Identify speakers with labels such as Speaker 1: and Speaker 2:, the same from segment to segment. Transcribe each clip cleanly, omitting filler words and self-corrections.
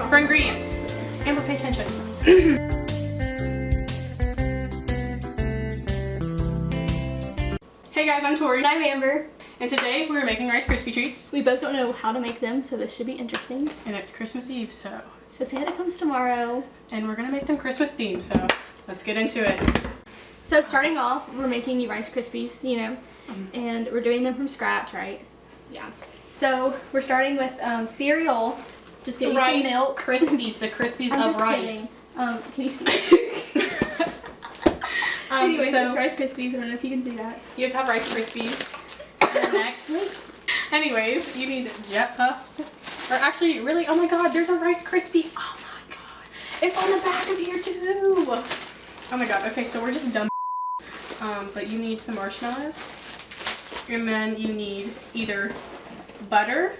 Speaker 1: For ingredients. Amber, pay attention. Hey guys, I'm Tori.
Speaker 2: And I'm Amber.
Speaker 1: And today we're making Rice Krispie treats.
Speaker 2: We both don't know how to make them, so this should be interesting.
Speaker 1: And it's Christmas Eve, so
Speaker 2: Santa comes tomorrow.
Speaker 1: And we're gonna make them Christmas themed, so let's get into it.
Speaker 2: So starting off, we're making Rice Krispies, you know, and we're doing them from scratch, right? Yeah. So we're starting with cereal. Just get you some milk.
Speaker 1: Krispies, the Krispies
Speaker 2: I'm
Speaker 1: of
Speaker 2: just
Speaker 1: rice.
Speaker 2: kidding. Can you see that? Anyways,
Speaker 1: so
Speaker 2: it's Rice Krispies. I don't know if you can see that.
Speaker 1: you have to have Rice Krispies. And next. Anyways, you need Jet Puffed. Or actually, really, oh my god, there's a Rice Krispie. Oh my god. It's on the back of here too. Oh my god, okay, so we're just dumb. But you need some marshmallows. And then you need either butter.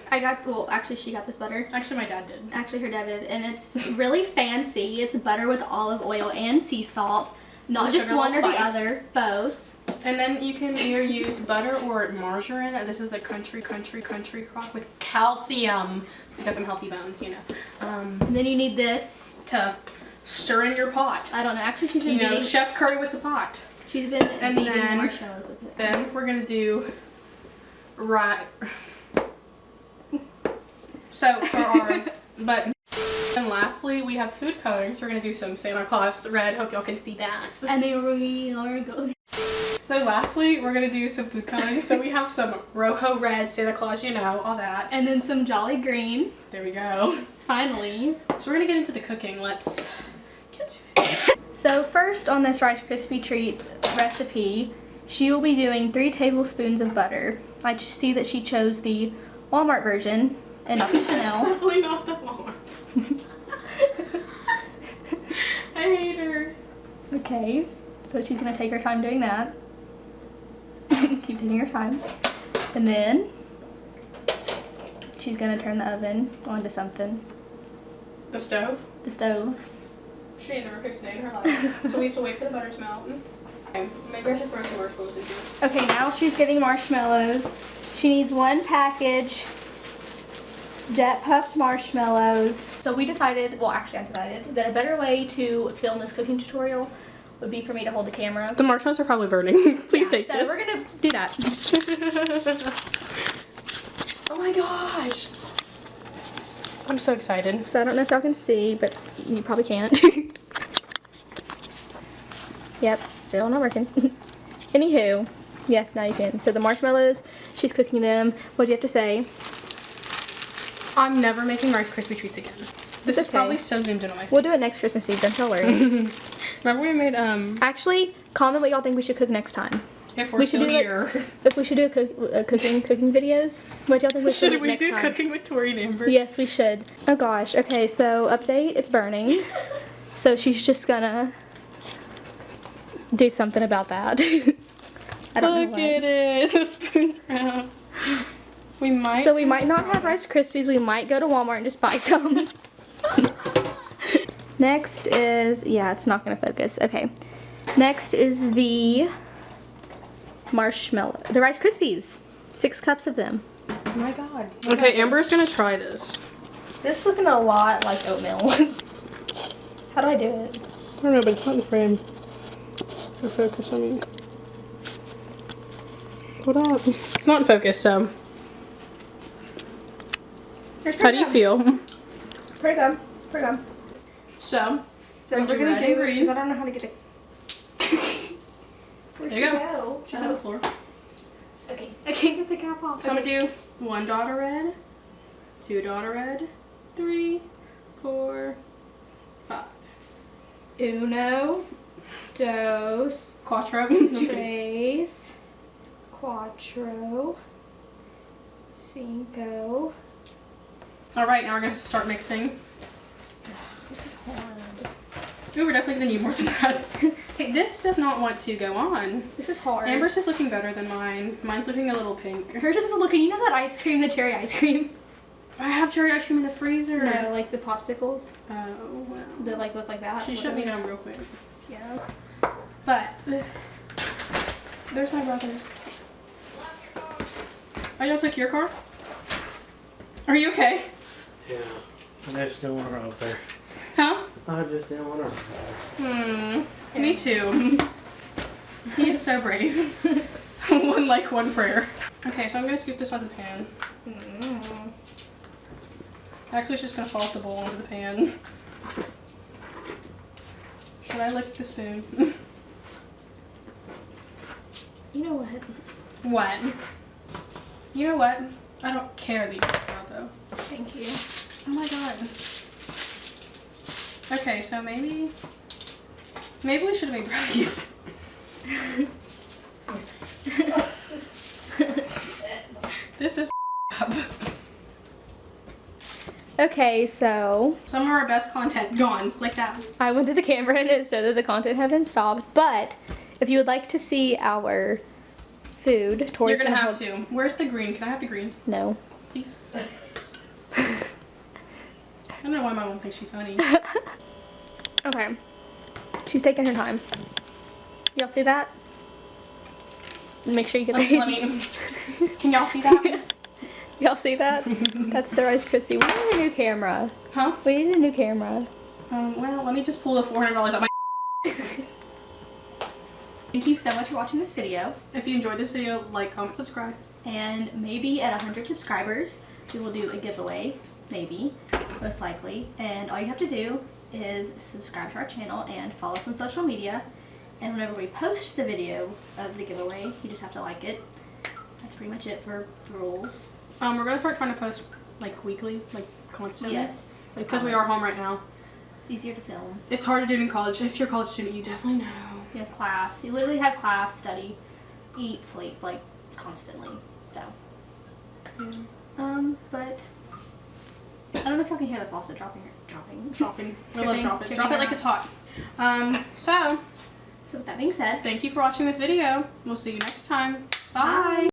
Speaker 2: Well, actually she got this butter.
Speaker 1: Actually, my dad did.
Speaker 2: Actually, her dad did. And it's really fancy. It's butter with olive oil and sea salt. Not
Speaker 1: With
Speaker 2: just
Speaker 1: sugar,
Speaker 2: one or the
Speaker 1: spice.
Speaker 2: other, both.
Speaker 1: And then you can either use butter or margarine. This is the Country Crock with calcium. We got them healthy bones, you know.
Speaker 2: And then you need this.
Speaker 1: To stir in your pot.
Speaker 2: I don't know. Actually, she's been
Speaker 1: You know,
Speaker 2: beating.
Speaker 1: Chef Curry with the pot.
Speaker 2: She's been
Speaker 1: And
Speaker 2: beating
Speaker 1: then-
Speaker 2: marshmallows with it.
Speaker 1: Then we're gonna do right. So for our button. And lastly, we have food coloring. So we're gonna do some Santa Claus red. Hope y'all can see that.
Speaker 2: And then we are going.
Speaker 1: So lastly, we're gonna do some food coloring. So we have some Rojo red, Santa Claus, you know, all that.
Speaker 2: And then some Jolly Green.
Speaker 1: There we go.
Speaker 2: Finally.
Speaker 1: So we're gonna get into the cooking. Let's get to it.
Speaker 2: So first on this Rice Krispie Treats recipe, she will be doing 3 tablespoons of butter. I just see that she chose the Walmart version and not the Chanel.
Speaker 1: Probably not the Walmart. I hate her.
Speaker 2: Okay, so she's gonna take her time doing that. Keep taking her time. And then she's gonna turn the oven onto something.
Speaker 1: The stove?
Speaker 2: The stove.
Speaker 1: She ain't never cooked a day in her life. So we have to wait for the butter to melt. Okay, maybe I should throw some marshmallows in here.
Speaker 2: Okay, now she's getting marshmallows. She needs 1 package jet puffed marshmallows. So we decided, well actually I decided, that a better way to film this cooking tutorial would be for me to hold the camera.
Speaker 1: The marshmallows are probably burning. Please take
Speaker 2: so
Speaker 1: this.
Speaker 2: we're gonna do that.
Speaker 1: Oh my gosh. I'm so excited.
Speaker 2: So I don't know if y'all can see, but you probably can't. Yep, still not working. Anywho, yes, now you can. So the marshmallows, she's cooking them. What do you have to say?
Speaker 1: I'm never making Rice Krispie treats again. This is
Speaker 2: okay.
Speaker 1: probably so zoomed in on my face.
Speaker 2: We'll do it next Christmas Eve, don't y'all worry.
Speaker 1: Remember we made,
Speaker 2: Actually, comment what y'all think we should cook next time.
Speaker 1: if we're still here.
Speaker 2: If we should do cooking videos, what y'all think we should
Speaker 1: Should
Speaker 2: do
Speaker 1: we
Speaker 2: next
Speaker 1: do
Speaker 2: time?
Speaker 1: cooking with Tori and Amber?
Speaker 2: Yes, we should. Oh gosh. Okay, so update. It's burning. So she's just gonna do something about that. I don't know
Speaker 1: Look
Speaker 2: what.
Speaker 1: at it. The spoon's brown. We might.
Speaker 2: So we might not have Rice Krispies. We might go to Walmart and just buy some. Next is, yeah, it's not gonna focus. Okay. Next is the marshmallow, the Rice Krispies. 6 cups of them.
Speaker 1: Oh my god. Okay, Amber's gonna try this.
Speaker 2: This is looking a lot like oatmeal. How do I do it?
Speaker 1: I don't know, but it's not in frame. For focus, I mean. Hold on. It's not in focus, so. How do you feel?
Speaker 2: Pretty good. Pretty good.
Speaker 1: So,
Speaker 2: So
Speaker 1: we're gonna do green.
Speaker 2: because I don't know how to get the. Where'd
Speaker 1: There you
Speaker 2: she
Speaker 1: go. She's on the floor.
Speaker 2: Okay, I can't get the cap off.
Speaker 1: So I'm gonna do 1 dot of red, 2 dot of red, 3, 4, 5.
Speaker 2: Uno, dos,
Speaker 1: Quattro.
Speaker 2: tres, cuatro, cinco.
Speaker 1: Alright, now we're gonna start mixing.
Speaker 2: This is hard.
Speaker 1: Ooh, we're definitely gonna need more than that. Okay, this does not want to go on.
Speaker 2: This is hard.
Speaker 1: Amber's is looking better than mine. Mine's looking a little pink.
Speaker 2: Hers is looking. You know that ice cream, the cherry ice cream?
Speaker 1: I have cherry ice cream in the freezer.
Speaker 2: No, like the popsicles
Speaker 1: Oh, well.
Speaker 2: that like look like that.
Speaker 1: She shut me down real quick.
Speaker 2: Yeah.
Speaker 1: But there's my brother. Oh, y'all took your car? Are you okay?
Speaker 3: Yeah. And I just didn't want her up there.
Speaker 1: Huh?
Speaker 3: I just didn't want her up there.
Speaker 1: Me too. He is so brave. One like, one prayer. Okay, so I'm gonna scoop this out of the pan. Actually, it's just gonna fall off the bowl into the pan. Should I lick the spoon?
Speaker 2: You know what?
Speaker 1: What? You know what? I don't care that you took it out though.
Speaker 2: Thank you.
Speaker 1: Oh my god. Okay, so maybe we should have made brownies. This is up.
Speaker 2: Okay, so
Speaker 1: Some of our best content gone like that.
Speaker 2: I went to the camera and it said that the content had been stopped, but if you would like to see our food,
Speaker 1: You're
Speaker 2: Tori's
Speaker 1: gonna have
Speaker 2: hold-
Speaker 1: to. Where's the green? Can I have the green,
Speaker 2: No.
Speaker 1: please? I don't know why my mom thinks she's funny.
Speaker 2: Okay. She's taking her time. Y'all see that? Make sure you get
Speaker 1: Let
Speaker 2: that.
Speaker 1: me. Can y'all see that?
Speaker 2: Y'all see that? That's the Rice Krispie. We need a new camera.
Speaker 1: Huh?
Speaker 2: We need a new camera.
Speaker 1: Well, let me just pull the $400 out my.
Speaker 2: Thank you so much for watching this video.
Speaker 1: If you enjoyed this video, like, comment, subscribe.
Speaker 2: And maybe at 100 subscribers, we will do a giveaway. Maybe. Most likely. And all you have to do is subscribe to our channel and follow us on social media. And whenever we post the video of the giveaway, you just have to like it. That's pretty much it for the rules.
Speaker 1: We're gonna start trying to post like weekly, like constantly.
Speaker 2: Yes.
Speaker 1: Because we are home right now.
Speaker 2: It's easier to film.
Speaker 1: It's hard to do it in college. If you're a college student, you definitely know.
Speaker 2: You have class. You literally have class, study, eat, sleep, like constantly. So.
Speaker 1: Yeah.
Speaker 2: But I don't know if y'all can hear the faucet dropping.
Speaker 1: Dropping. I love
Speaker 2: Dripping,
Speaker 1: drop it.
Speaker 2: dripping
Speaker 1: Drop it like
Speaker 2: around.
Speaker 1: it's hot. So
Speaker 2: So with that being said,
Speaker 1: thank you for watching this video. We'll see you next time. Bye.
Speaker 2: Bye.